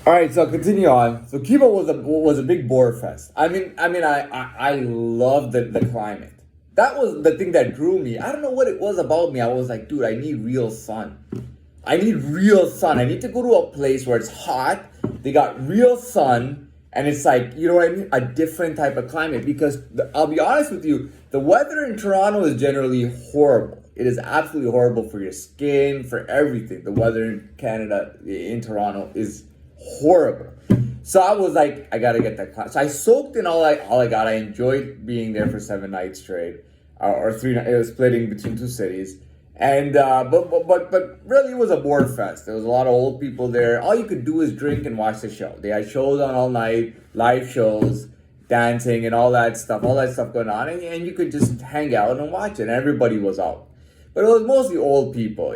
All right, so continue on. So Cuba was a big bore fest. I love the climate. That was the thing that drew me. I don't know what it was about me. I was like, dude, I need real sun. I need real sun. I need to go to a place where it's hot. They got real sun, and it's like, you know what I mean, a different type of climate. Because I'll be honest with you, the weather in Toronto is generally horrible. It is absolutely horrible for your skin, for everything. The weather in Canada, in Toronto, is horrible. So I was like, I gotta get that class. So I soaked in all I got. I enjoyed being there for 7 nights straight, or 3 nights. It was splitting between two cities, and but really it was a bore fest. There was a lot of old people there. All you could do is drink and watch the show. They had shows on all night, live shows, dancing and all that stuff going on, and you could just hang out and watch it. And everybody was out. But it was mostly old people,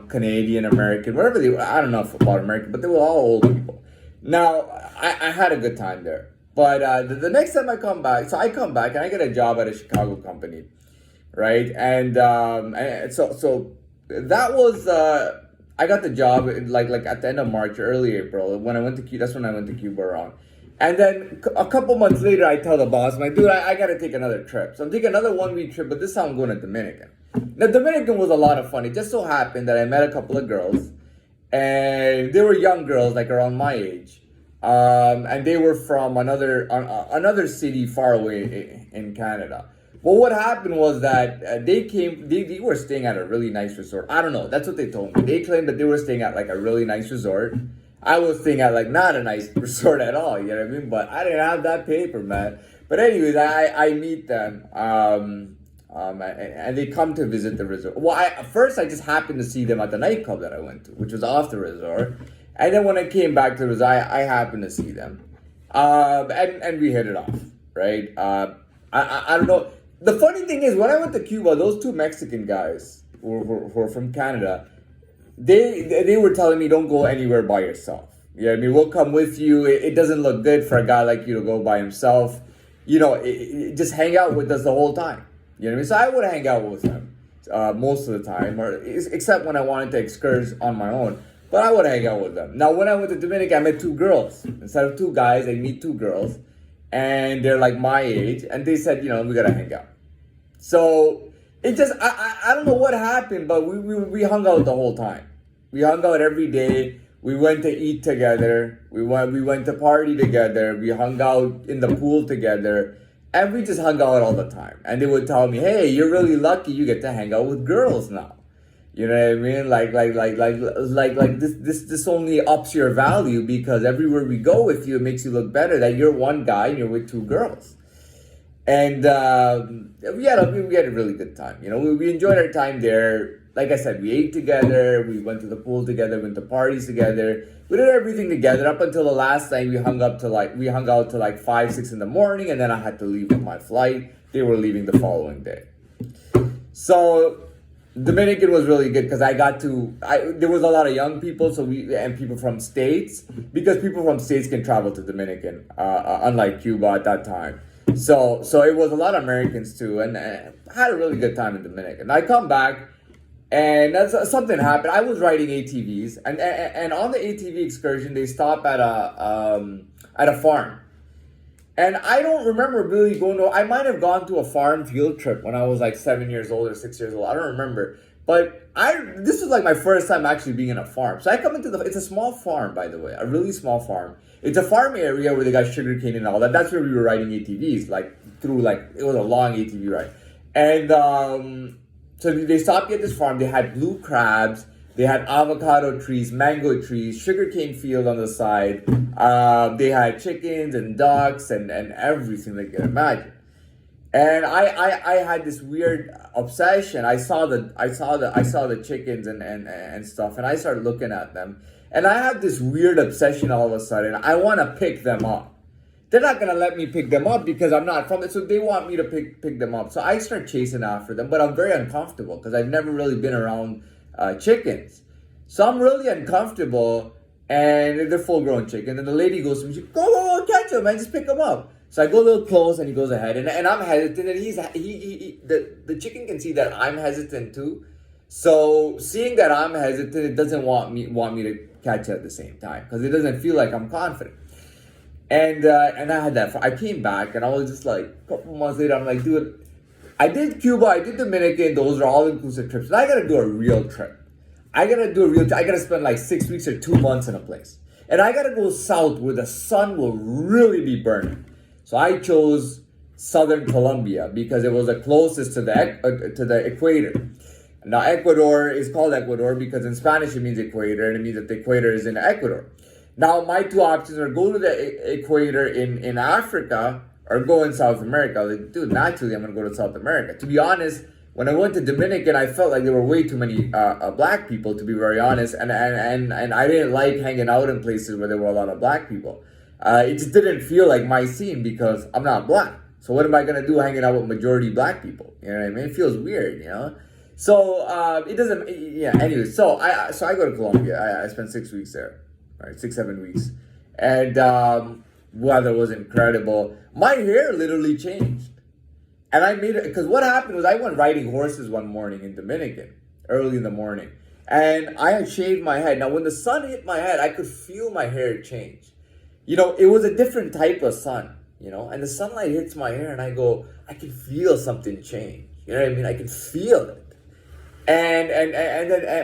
Canadian, American, whatever they were. I don't know about American, but they were all old people. Now, I had a good time there. But the next time I come back, so I come back and I get a job at a Chicago company, right? And so that was, I got the job like at the end of March, early April, when I went to Cuba. That's when I went to Cuba around. And then a couple months later, I tell the boss, I'm like, dude, I got to take another trip. So I'm taking another 1 week trip, but this time I'm going to Dominican. The Dominican was a lot of fun. It just so happened that I met a couple of girls, and they were young girls, like around my age, and they were from another city far away in Canada. Well, what happened was that they were staying at a really nice resort. I don't know. That's what they told me. They claimed that they were staying at like a really nice resort. I was staying at like not a nice resort at all. You know what I mean? But I didn't have that paper, man. But anyways, I meet them. And they come to visit the resort. Well, first I just happened to see them at the nightclub that I went to, which was off the resort. And then when I came back to the resort, I happened to see them. And we hit it off, right? I don't know. The funny thing is, when I went to Cuba, those two Mexican guys who were from Canada, they were telling me don't go anywhere by yourself. Yeah, I mean, we'll come with you. It doesn't look good for a guy like you to go by himself. Just hang out with us the whole time. You know what I mean? So I would hang out with him most of the time, or except when I wanted to excurse on my own. But I would hang out with them. Now, when I went to Dominican, I met two girls. Instead of two guys, I meet two girls, and they're like my age, and they said, we gotta hang out. So it just, I don't know what happened, but we hung out the whole time. We hung out every day. We went to eat together. We went to party together. We hung out in the pool together. And we just hung out all the time. And they would tell me, hey, you're really lucky you get to hang out with girls now. You know what I mean? Like this only ups your value because everywhere we go with you, it makes you look better that you're one guy and you're with two girls. And we had a really good time. We enjoyed our time there. Like I said, we ate together, we went to the pool together, went to parties together. We did everything together up until the last night. We hung out till like 5, 6 in the morning, and then I had to leave with my flight. They were leaving the following day. So Dominican was really good because there was a lot of young people, and people from states, because people from states can travel to Dominican, unlike Cuba at that time. So it was a lot of Americans too, and I had a really good time in Dominican. I come back, and something happened. I was riding ATVs, and on the ATV excursion, they stop at a farm. And I don't remember really going to. I might have gone to a farm field trip when I was like 7 years old or 6 years old. I don't remember. But this was like my first time actually being in a farm. So I come into it's a small farm, by the way, a really small farm. It's a farm area where they got sugarcane and all that. That's where we were riding ATVs, it was a long ATV ride. And so they stopped me at this farm. They had blue crabs. They had avocado trees, mango trees, sugarcane field on the side. They had chickens and ducks and everything they can imagine. And I had this weird obsession. I saw the chickens and stuff, and I started looking at them. And I have this weird obsession all of a sudden. I want to pick them up. They're not gonna let me pick them up because I'm not from it, so they want me to pick them up. So I start chasing after them, but I'm very uncomfortable because I've never really been around chickens. So I'm really uncomfortable, and they're full-grown chickens. And the lady goes to me, go, catch them, man, just pick them up. So I go a little close, and he goes ahead, and I'm hesitant, and the chicken can see that I'm hesitant too. So seeing that I'm hesitant, it doesn't want me to catch it at the same time because it doesn't feel like I'm confident. And I had that. I came back and I was just like, a couple months later, I'm like, dude, I did Cuba, I did Dominican. Those are all inclusive trips. And I gotta do a real trip. I gotta spend like 6 weeks or 2 months in a place. And I gotta go south where the sun will really be burning. So I chose southern Colombia because it was the closest to the equator. Now Ecuador is called Ecuador because in Spanish it means equator, and it means that the equator is in Ecuador. Now my two options are go to the equator in Africa or go in South America. Like, dude, naturally I'm gonna go to South America. To be honest, when I went to Dominican, I felt like there were way too many black people, to be very honest, and I didn't like hanging out in places where there were a lot of black people. It just didn't feel like my scene because I'm not black. So what am I gonna do hanging out with majority black people? You know what I mean? It feels weird, you know. So it doesn't. Yeah. Anyway, so I go to Colombia. I spent 6 weeks there, right? 6-7 weeks, and weather was incredible. My hair literally changed. And I made it, because what happened was I went riding horses one morning in Dominican, early in the morning. And I had shaved my head. Now, when the sun hit my head, I could feel my hair change. You know, it was a different type of sun, you know. And the sunlight hits my hair and I can feel something change. You know what I mean? I can feel it.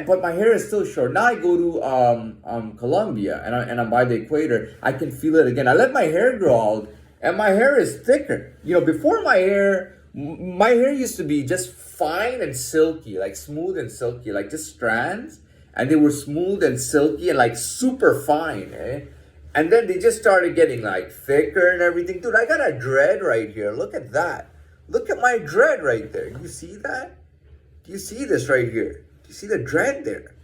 But my hair is still short. Now I go to Colombia and I'm by the equator. I can feel it again. I let my hair grow out. And my hair is thicker. You know, before my hair used to be just fine and silky, like smooth and silky, like just strands. And they were smooth and silky and like super fine, eh? And then they just started getting like thicker and everything. Dude, I got a dread right here. Look at that. Look at my dread right there. Do you see that? Do you see this right here? Do you see the dread there?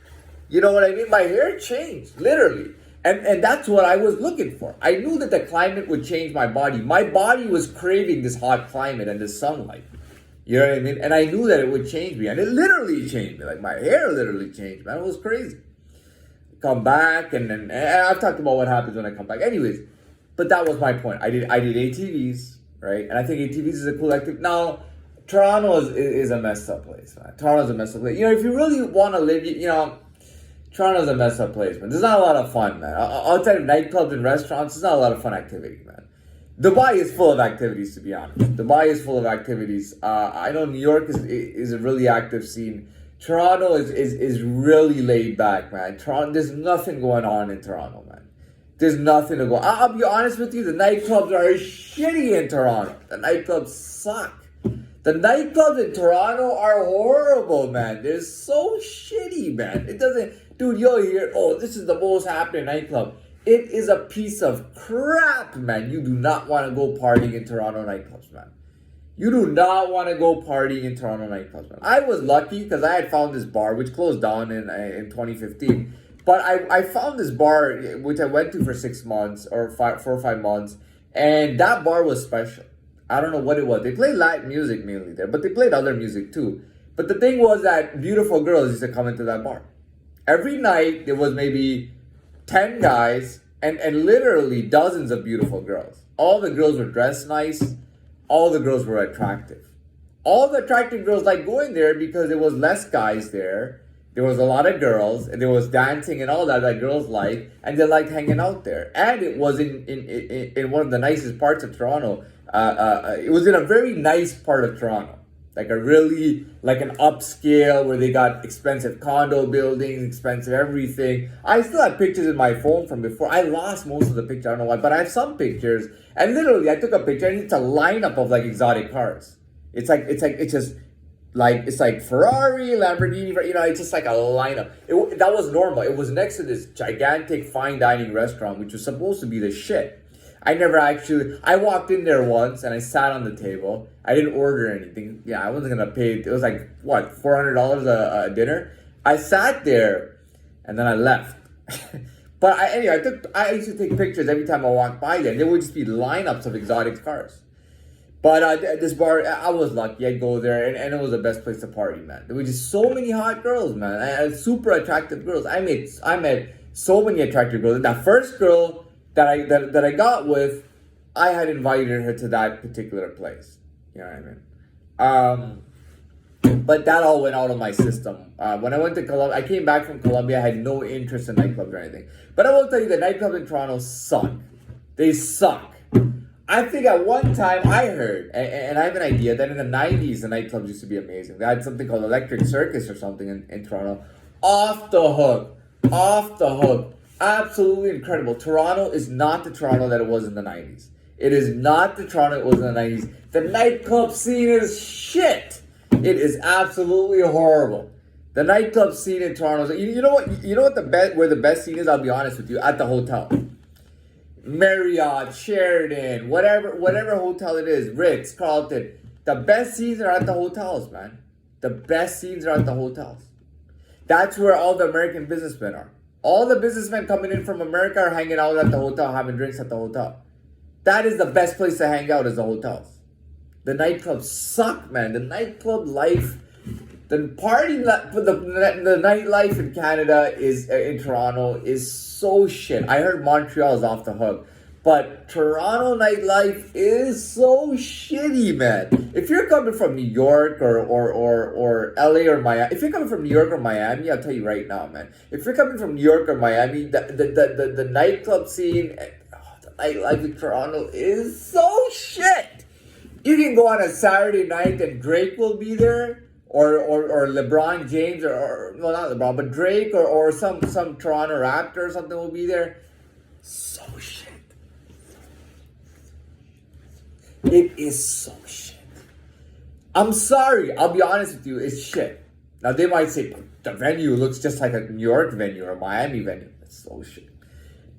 You know what I mean? My hair changed, literally. And that's what I was looking for. I knew that the climate would change my body. My body was craving this hot climate and this sunlight. You know what I mean? And I knew that it would change me. And it literally changed me. Like my hair literally changed, man. It was crazy. Come back and I've talked about what happens when I come back. Anyways, but that was my point. I did ATVs, right? And I think ATVs is a cool activity. Now, Toronto is a messed up place, man. Toronto's a messed up place. You know, if you really want to live, you know, Toronto's a messed up place, man. There's not a lot of fun, man. Outside of nightclubs and restaurants, there's not a lot of fun activity, man. Dubai is full of activities, to be honest. Dubai is full of activities. I know New York is a really active scene. Toronto is really laid back, man. Toronto, there's nothing going on in Toronto, man. There's nothing to go. I'll be honest with you, the nightclubs are shitty in Toronto. The nightclubs suck. The nightclubs in Toronto are horrible, man. They're so shitty, man. It doesn't... Dude, you'll hear, oh, this is the most happening nightclub. It is a piece of crap, man. You do not want to go partying in Toronto nightclubs, man. You do not want to go partying in Toronto nightclubs, man. I was lucky because I had found this bar, which closed down in 2015. But I found this bar, which I went to for 6 months or 4 or 5 months. And that bar was special. I don't know what it was. They played Latin music mainly there, but they played other music too. But the thing was that beautiful girls used to come into that bar. Every night, there was maybe 10 guys and literally dozens of beautiful girls. All the girls were dressed nice. All the girls were attractive. All the attractive girls liked going there because there was less guys there. There was a lot of girls, and there was dancing and all that girls liked, and they liked hanging out there. And it was in one of the nicest parts of Toronto. It was in a very nice part of Toronto. Like an upscale where they got expensive condo buildings, expensive everything. I still have pictures in my phone from before. I lost most of the pictures, I don't know why, but I have some pictures. And literally, I took a picture and it's a lineup of like exotic cars. It's like Ferrari, Lamborghini, you know, it's just like a lineup. That was normal. It was next to this gigantic fine dining restaurant, which was supposed to be the shit. I walked in there once and I sat on the table. I didn't order anything. Yeah, I wasn't going to pay. It was like, what, $400 a dinner? I sat there and then I left. But I used to take pictures every time I walked by there. There would just be lineups of exotic cars. But this bar, I was lucky. I'd go there and it was the best place to party, man. There were just so many hot girls, man. And super attractive girls. I met so many attractive girls. That first girl that I got with, I had invited her to that particular place. You know what I mean? But that all went out of my system. When I went to Colombia, I came back from Colombia, I had no interest in nightclubs or anything. But I will tell you, the nightclubs in Toronto suck. They suck. I think at one time I heard, and I have an idea, that in the 90s, the nightclubs used to be amazing. They had something called Electric Circus or something in Toronto. Off the hook. Off the hook. Absolutely incredible. Toronto is not the Toronto that it was in the 90s. It is not the Toronto it was in the 90s. The nightclub scene is shit. It is absolutely horrible. The nightclub scene in Toronto, you know what? You know what where the best scene is? I'll be honest with you. At the hotel, Marriott, Sheraton, whatever hotel it is, Ritz, Carlton. The best scenes are at the hotels, man. The best scenes are at the hotels. That's where all the American businessmen are. All the businessmen coming in from America are hanging out at the hotel, having drinks at the hotel. That is the best place to hang out, is the hotels. The nightclubs suck, man. The nightclub life, the nightlife in Canada in Toronto is so shit. I heard Montreal is off the hook, but Toronto nightlife is so shitty, man. If you're coming from New York or LA or Miami, if you're coming from New York or Miami, I'll tell you right now, man. If you're coming from New York or Miami, the nightclub scene, the nightlife in Toronto is so shit. You can go on a Saturday night and Drake will be there, or LeBron James, or well, not LeBron, but Drake, or some Toronto Raptor or something will be there. So shit. It is so shit. I'm sorry. I'll be honest with you. It's shit. Now they might say the venue looks just like a New York venue or a Miami venue. It's so shit.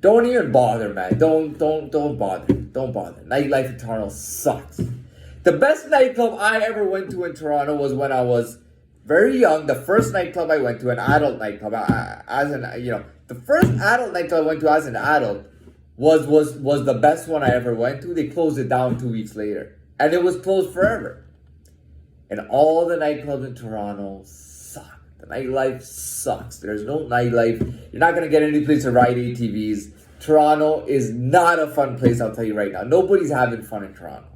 Don't even bother, man. Don't bother. Don't bother. Nightlife in Toronto sucks. The best nightclub I ever went to in Toronto was when I was very young. The first nightclub I went to, an adult nightclub, the first adult nightclub I went to as an adult was the best one I ever went to. They closed it down 2 weeks later, and it was closed forever. And all the nightclubs in Toronto suck. The nightlife sucks. There's no nightlife. You're not gonna get any place to ride ATVs. Toronto is not a fun place. I'll tell you right now. Nobody's having fun in Toronto.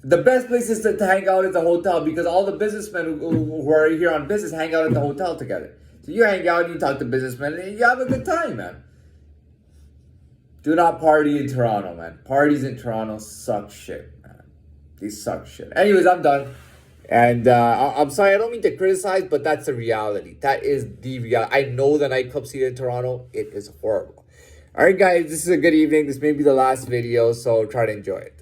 The best places to hang out is the hotel, because all the businessmen who are here on business hang out at the hotel together. So you hang out, you talk to businessmen, and you have a good time, man. Do not party in Toronto, man. Parties in Toronto suck shit, man. They suck shit. Anyways, I'm done. And I'm sorry, I don't mean to criticize, but that's the reality. That is the reality. I know the nightclub scene in Toronto. It is horrible. All right, guys, this is a good evening. This may be the last video, so try to enjoy it.